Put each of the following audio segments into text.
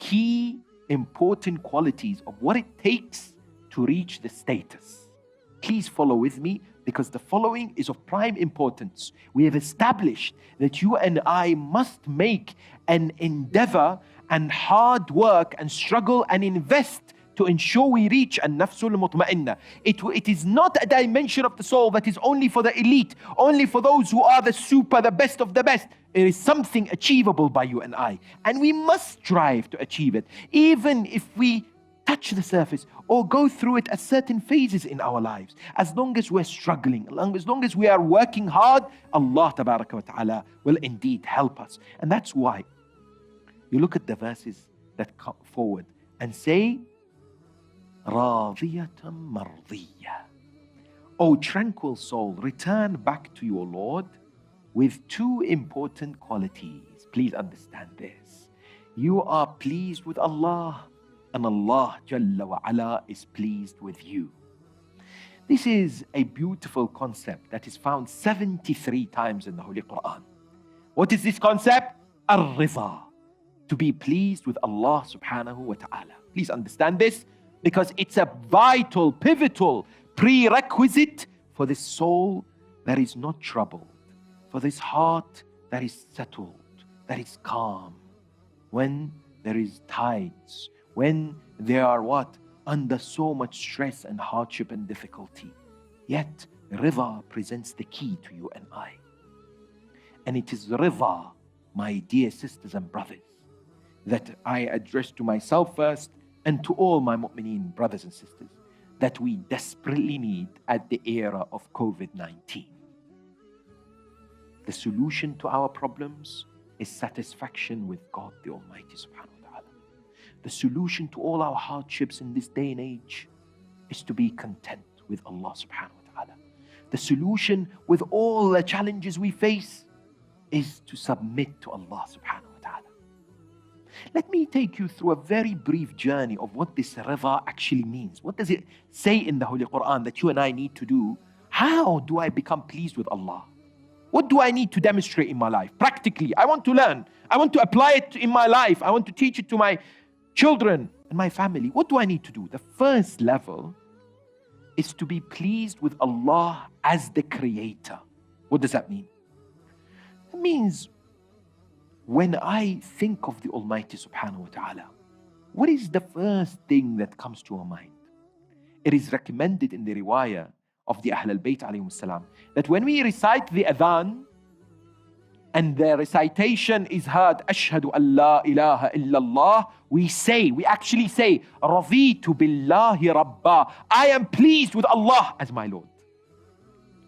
key important qualities of what it takes to reach the status. Please follow with me, because the following is of prime importance. We have established that you and I must make an endeavor and hard work and struggle and invest to ensure we reach an-nafsul mutma'inna. It is not a dimension of the soul that is only for the elite, only for those who are the best of the best. It is something achievable by you and I. And we must strive to achieve it, even if we touch the surface or go through it at certain phases in our lives. As long as we're struggling, as long as we are working hard, Allah tabaraka wa ta'ala will indeed help us. And that's why you look at the verses that come forward and say, Radiyatan mardiyya. O tranquil soul, return back to your Lord with two important qualities. Please understand this. You are pleased with Allah, and Allah Jalla wa Ala is pleased with you. This is a beautiful concept that is found 73 times in the Holy Quran. What is this concept? Ar-Ridha. To be pleased with Allah subhanahu wa ta'ala. Please understand this, because it's a vital, pivotal prerequisite for this soul that is not troubled, for this heart that is settled, that is calm. When there is tides, when they are under so much stress and hardship and difficulty. Yet, Ridha presents the key to you and I. And it is Ridha, my dear sisters and brothers, that I address to myself first and to all my mu'mineen brothers and sisters, that we desperately need at the era of COVID-19. The solution to our problems is satisfaction with God the Almighty subhanahu wa ta'ala. The solution to all our hardships in this day and age is to be content with Allah subhanahu wa ta'ala. The solution with all the challenges we face is to submit to Allah subhanahu wa ta'ala. Let me take you through a very brief journey of what this Ridha actually means. What does it say in the Holy Quran that you and I need to do? How do I become pleased with Allah? What do I need to demonstrate in my life? Practically, I want to learn. I want to apply it in my life. I want to teach it to my children and my family. What do I need to do? The first level is to be pleased with Allah as the Creator. What does that mean? It means when I think of the Almighty subhanahu wa ta'ala, what is the first thing that comes to our mind? It is recommended in the riwayah of the Ahl al-Bayt alayhim salam that when we recite the adhan and the recitation is heard, Ashhadu an la ilaha illallah, we actually say, Raditu billahi rabba. I am pleased with Allah as my Lord.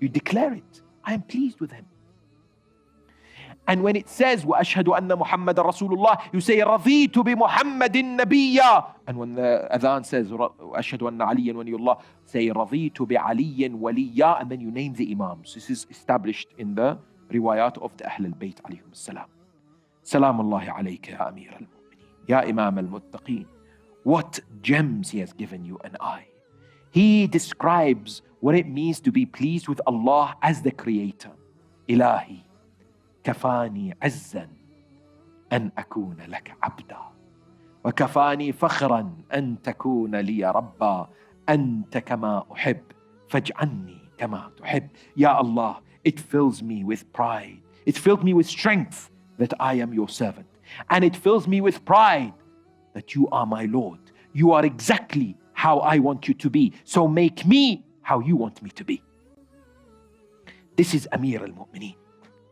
You declare it. I am pleased with Him. And when it says, وَأَشْهَدُ أَنَّ مُحَمَّدًا رَسُولُ اللَّهِ, you say, رَضِيتُ بِمُحَمَّدٍ نَبِيًّا. And when the adhan says, وَأَشْهَدُ أَنَّ عَلِيًّا وَلِيُّ اللَّهِ, say, رَضِيتُ بِعَلِيٍّ وَلِيًّا. And then you name the imams. This is established in the riwayat of the Ahl al-Bayt alayhim salam. Salamullahi alayka ya Amir al-Mu'mineen, ya Imam al-Muttaqeen. What gems He has given you and I. He describes what it means to be pleased with Allah as the Creator. Ilahi. كفاني عزا أن أكون لك عبدا وكفاني فخرا أن تكون لي ربا أنت كما أحب فاجعلني كما تحب. Ya Allah, it fills me with pride. It fills me with strength that I am your servant. And it fills me with pride that you are my Lord. You are exactly how I want you to be. So make me how you want me to be. This is Amir al-Mu'mineen.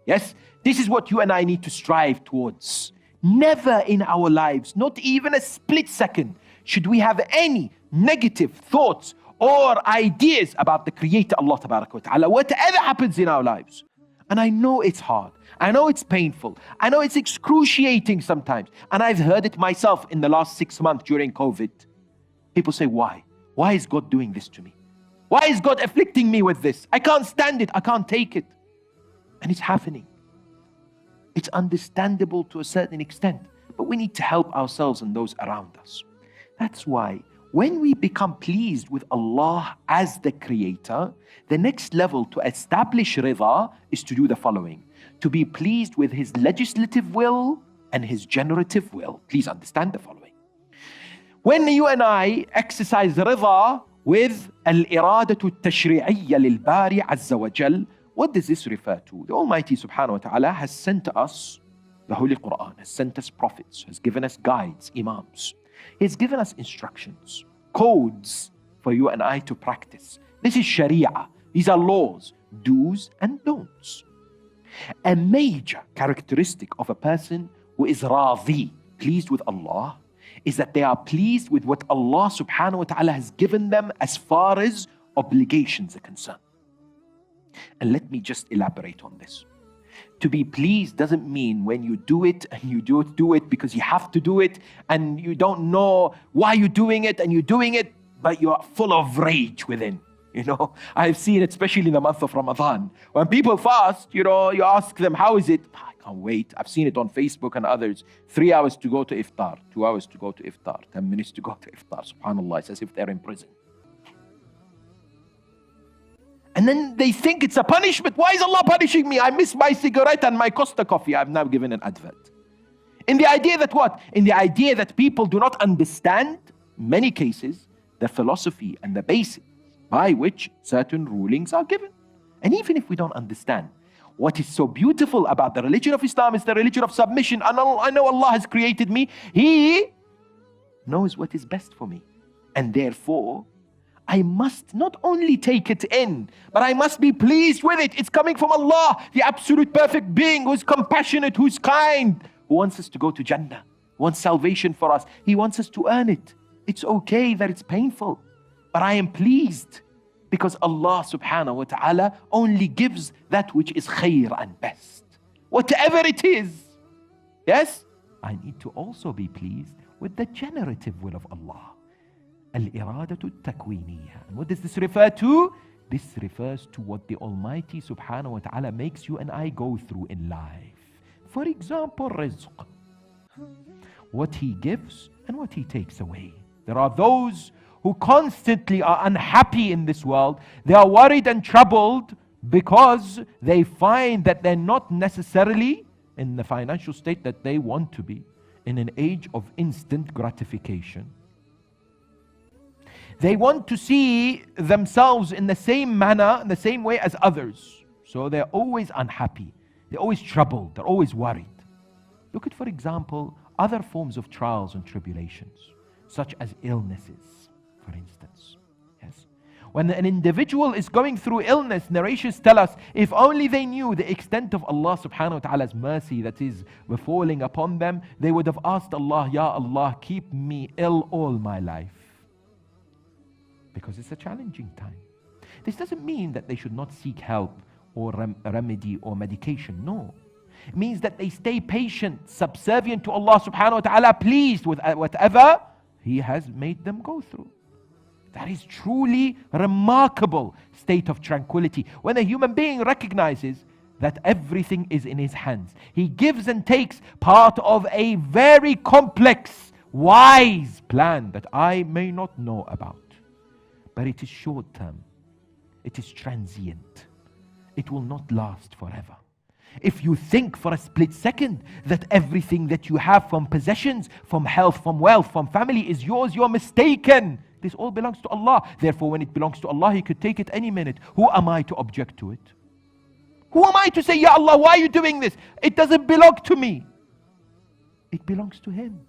Yes, this is what you and I need to strive towards. Never in our lives, not even a split second, should we have any negative thoughts or ideas about the Creator Allah Tabaraka wa Ta'ala, whatever happens in our lives. And I know it's hard. I know it's painful. I know it's excruciating sometimes. And I've heard it myself in the last 6 months during COVID. People say, why? Why is God doing this to me? Why is God afflicting me with this? I can't stand it. I can't take it. And it's happening. It's understandable to a certain extent, but we need to help ourselves and those around us. That's why when we become pleased with Allah as the Creator, the next level to establish Ridha is to do the following. To be pleased with His legislative will and His generative will. Please understand the following. When you and I exercise rida with al-iradatu al-tashri'iyya lil-bari azza wa jal, what does this refer to? The Almighty subhanahu wa ta'ala has sent us the Holy Quran, has sent us prophets, has given us guides, imams. He's given us instructions, codes for you and I to practice. This is Sharia. These are laws, do's and don'ts. A major characteristic of a person who is radhi, pleased with Allah, is that they are pleased with what Allah subhanahu wa ta'ala has given them as far as obligations are concerned. And let me just elaborate on this. To be pleased doesn't mean when you do it and you do it because you have to do it and you don't know why you're doing it and you're doing it, but you're full of rage within. You know, I've seen it especially in the month of Ramadan. When people fast, you know, you ask them, how is it? I can't wait. I've seen it on Facebook and others. 3 hours to go to iftar, 2 hours to go to iftar, 10 minutes to go to iftar. SubhanAllah, it's as if they're in prison. And then they think it's a punishment. Why is Allah punishing me? I miss my cigarette and my Costa coffee. I've now given an advert. In the idea that what? In the idea that people do not understand, in many cases, the philosophy and the basis by which certain rulings are given. And even if we don't understand, what is so beautiful about the religion of Islam is the religion of submission. I know Allah has created me. He knows what is best for me. And therefore, I must not only take it in, but I must be pleased with it. It's coming from Allah, the absolute perfect being who's compassionate, who's kind, who wants us to go to Jannah, who wants salvation for us. He wants us to earn it. It's okay that it's painful, but I am pleased because Allah subhanahu wa ta'ala only gives that which is khair and best. Whatever it is. Yes? I need to also be pleased with the generative will of Allah. Al-iradatu takwiniyya. And what does this refer to? This refers to what the Almighty subhanahu wa ta'ala makes you and I go through in life. For example, rizq. What He gives and what He takes away. There are those who constantly are unhappy in this world. They are worried and troubled because they find that they're not necessarily in the financial state that they want to be, in an age of instant gratification. They want to see themselves in the same manner, in the same way as others. So they're always unhappy. They're always troubled. They're always worried. Look at, for example, other forms of trials and tribulations, such as illnesses, for instance. Yes. When an individual is going through illness, narrations tell us, if only they knew the extent of Allah subhanahu wa ta'ala's mercy that is befalling upon them, they would have asked Allah, Ya Allah, keep me ill all my life. Because it's a challenging time. This doesn't mean that they should not seek help or remedy or medication. No. It means that they stay patient, subservient to Allah subhanahu wa ta'ala, pleased with whatever He has made them go through. That is truly a remarkable state of tranquility. When a human being recognizes that everything is in His hands. He gives and takes part of a very complex, wise plan that I may not know about. But it is short term. It is transient. It will not last forever. If you think for a split second that everything that you have from possessions, from health, from wealth, from family is yours, you're mistaken. This all belongs to Allah. Therefore, when it belongs to Allah, He could take it any minute. Who am I to object to it? Who am I to say, Ya Allah, why are you doing this? It doesn't belong to me. It belongs to Him.